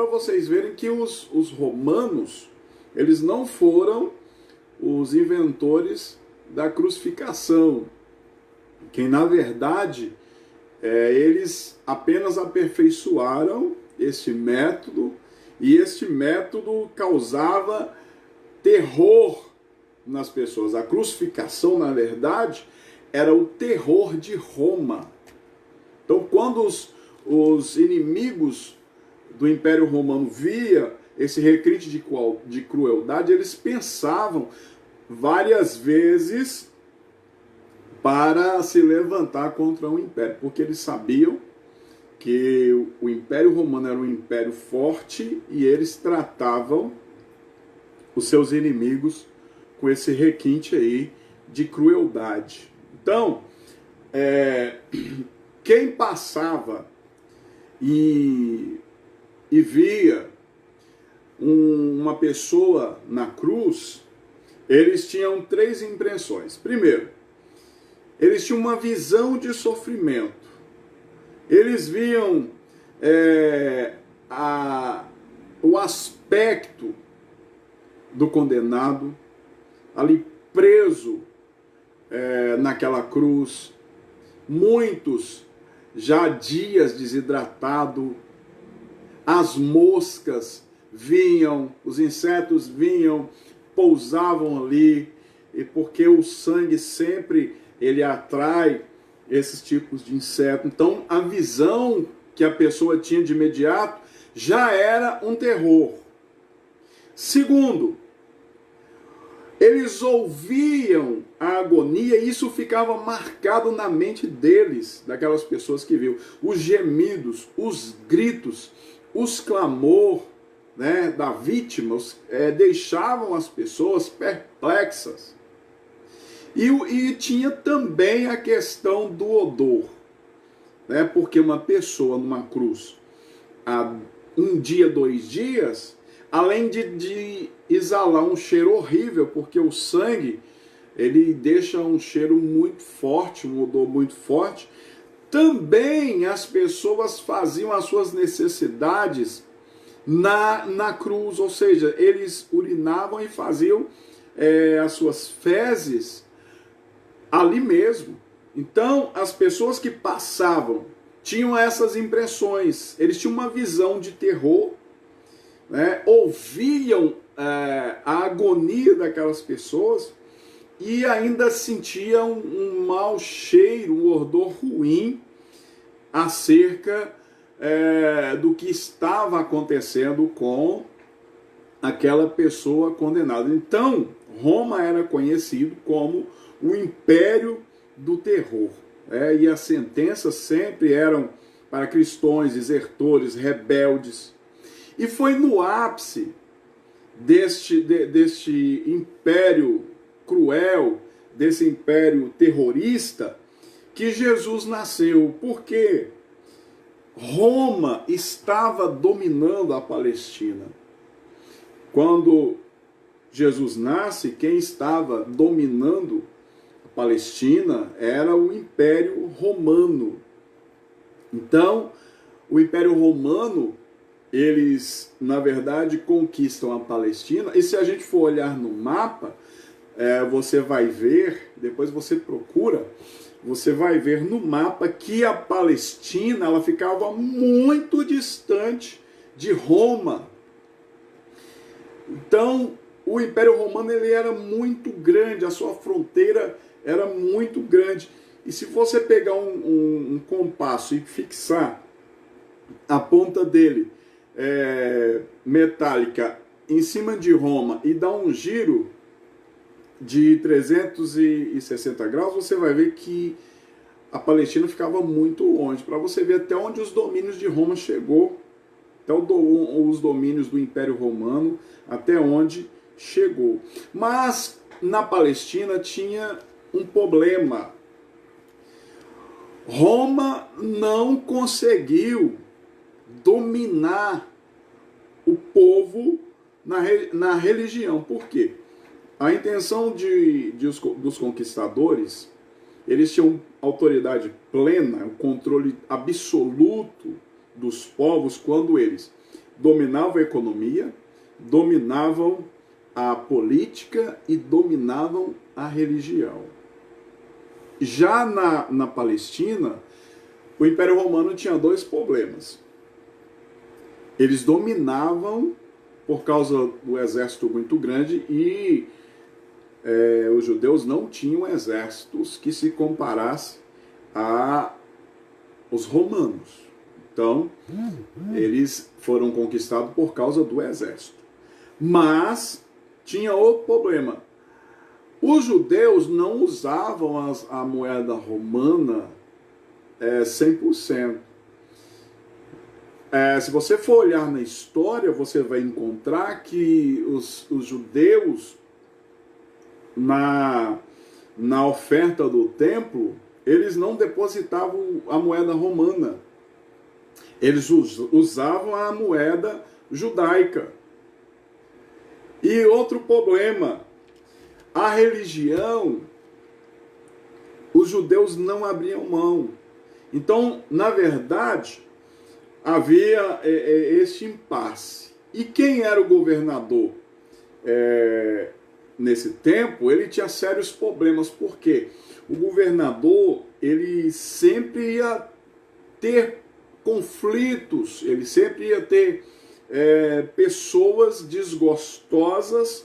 para vocês verem que os romanos, eles não foram os inventores da crucificação. Que, na verdade, eles apenas aperfeiçoaram este método, e este método causava terror nas pessoas. A crucificação, na verdade, era o terror de Roma. Então, quando os inimigos do Império Romano via esse requinte de crueldade, eles pensavam várias vezes para se levantar contra o império, porque eles sabiam que o Império Romano era um império forte e eles tratavam os seus inimigos com esse requinte aí de crueldade. Então, quem passava e via uma pessoa na cruz, eles tinham 3 impressões. Primeiro, eles tinham uma visão de sofrimento. Eles viam o aspecto do condenado ali preso naquela cruz, muitos já dias desidratado, as moscas vinham, os insetos vinham, pousavam ali, e porque o sangue sempre ele atrai esses tipos de inseto. Então a visão que a pessoa tinha de imediato já era um terror. Segundo, eles ouviam a agonia e isso ficava marcado na mente deles, daquelas pessoas que viam. Os gemidos, os gritos, os clamor, né, da vítima deixavam as pessoas perplexas. E tinha também a questão do odor, né, porque uma pessoa numa cruz há 1 dia, 2 dias, além de exalar um cheiro horrível, porque o sangue ele deixa um cheiro muito forte, um odor muito forte, também as pessoas faziam as suas necessidades na cruz, ou seja, eles urinavam e faziam as suas fezes ali mesmo. Então, as pessoas que passavam tinham essas impressões, eles tinham uma visão de terror, né? Ouviam a agonia daquelas pessoas e ainda sentiam um mau cheiro, um odor ruim acerca do que estava acontecendo com aquela pessoa condenada. Então, Roma era conhecido como o Império do Terror. E as sentenças sempre eram para cristãos, desertores, rebeldes. E foi no ápice deste império cruel, desse império terrorista, que Jesus nasceu. Por quê? Roma estava dominando a Palestina. Quando Jesus nasce, quem estava dominando a Palestina era o Império Romano. Então, o Império Romano, eles, na verdade, conquistam a Palestina. E se a gente for olhar no mapa, você vai ver, depois você procura, você vai ver no mapa que a Palestina ela ficava muito distante de Roma. Então, o Império Romano ele era muito grande, a sua fronteira era muito grande. E se você pegar um compasso e fixar a ponta dele metálica em cima de Roma e dar um giro de 360 graus, você vai ver que a Palestina ficava muito longe, para você ver até onde os domínios de Roma chegou, até os domínios do Império Romano, até onde chegou. Mas na Palestina tinha um problema. Roma não conseguiu dominar o povo na religião. Por quê? A intenção dos conquistadores, eles tinham autoridade plena, o controle absoluto dos povos, quando eles dominavam a economia, dominavam a política e dominavam a religião. Já na Palestina, o Império Romano tinha dois problemas. Eles dominavam por causa do exército muito grande e os judeus não tinham exércitos que se comparasse aos romanos. Então, eles foram conquistados por causa do exército. Mas tinha outro problema. Os judeus não usavam a moeda romana 100%. Se você for olhar na história, você vai encontrar que os judeus, na oferta do templo, eles não depositavam a moeda romana. Eles usavam a moeda judaica. E outro problema, a religião, os judeus não abriam mão. Então, na verdade, havia este impasse. E quem era o governador nesse tempo? Ele tinha sérios problemas, porque o governador, ele sempre ia ter conflitos, ele sempre ia ter pessoas desgostosas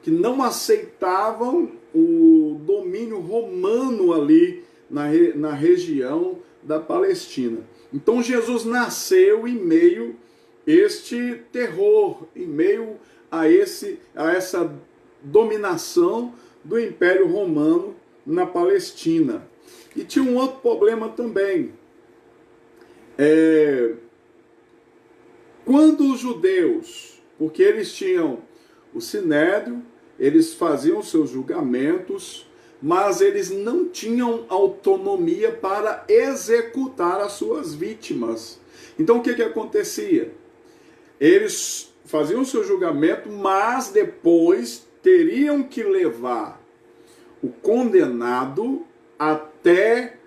que não aceitavam o domínio romano ali na região da Palestina. Então Jesus nasceu em meio a este terror, em meio a essa dominação do Império Romano na Palestina. E tinha um outro problema também. Quando os judeus, porque eles tinham o Sinédrio, eles faziam seus julgamentos, mas eles não tinham autonomia para executar as suas vítimas. Então o que acontecia? Eles faziam o seu julgamento, mas depois teriam que levar o condenado até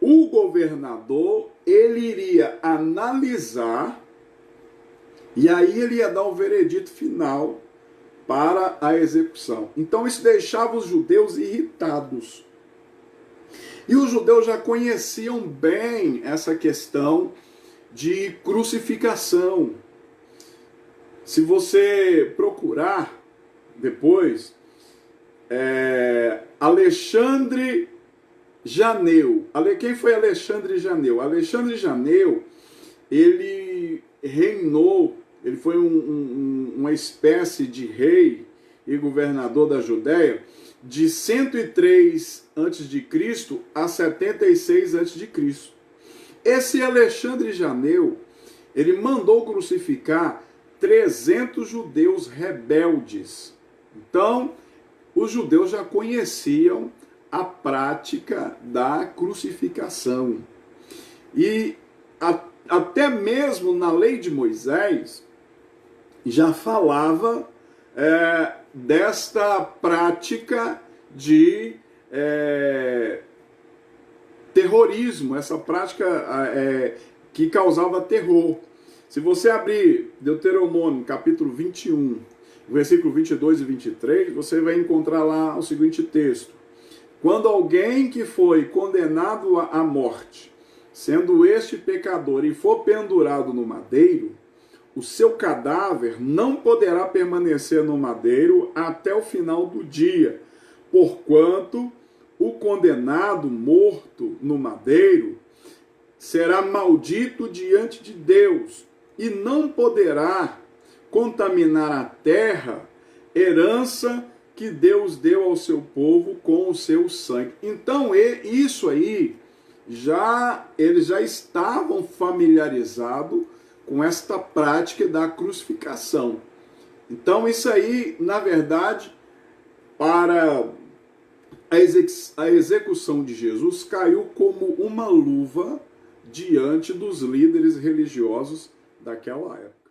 o governador, ele iria analisar e aí ele ia dar o veredito final para a execução. Então isso deixava os judeus irritados. E os judeus já conheciam bem essa questão de crucificação. Se você procurar depois, Alexandre Janeu. Quem foi Alexandre Janeu? Alexandre Janeu, ele reinou, ele foi uma espécie de rei e governador da Judéia de 103 a.C. a 76 a.C. Esse Alexandre Janeu, ele mandou crucificar 300 judeus rebeldes. Então, os judeus já conheciam a prática da crucificação. E até mesmo na lei de Moisés, já falava desta prática de terrorismo, essa prática que causava terror. Se você abrir Deuteronômio, capítulo 21, versículo 22 e 23, você vai encontrar lá o seguinte texto. Quando alguém que foi condenado à morte, sendo este pecador, e for pendurado no madeiro, o seu cadáver não poderá permanecer no madeiro até o final do dia, porquanto o condenado morto no madeiro será maldito diante de Deus e não poderá contaminar a terra, herança que Deus deu ao seu povo com o seu sangue. Então, isso aí, eles já estavam familiarizados com esta prática da crucificação. Então, isso aí, na verdade, para a execução de Jesus, caiu como uma luva diante dos líderes religiosos daquela época.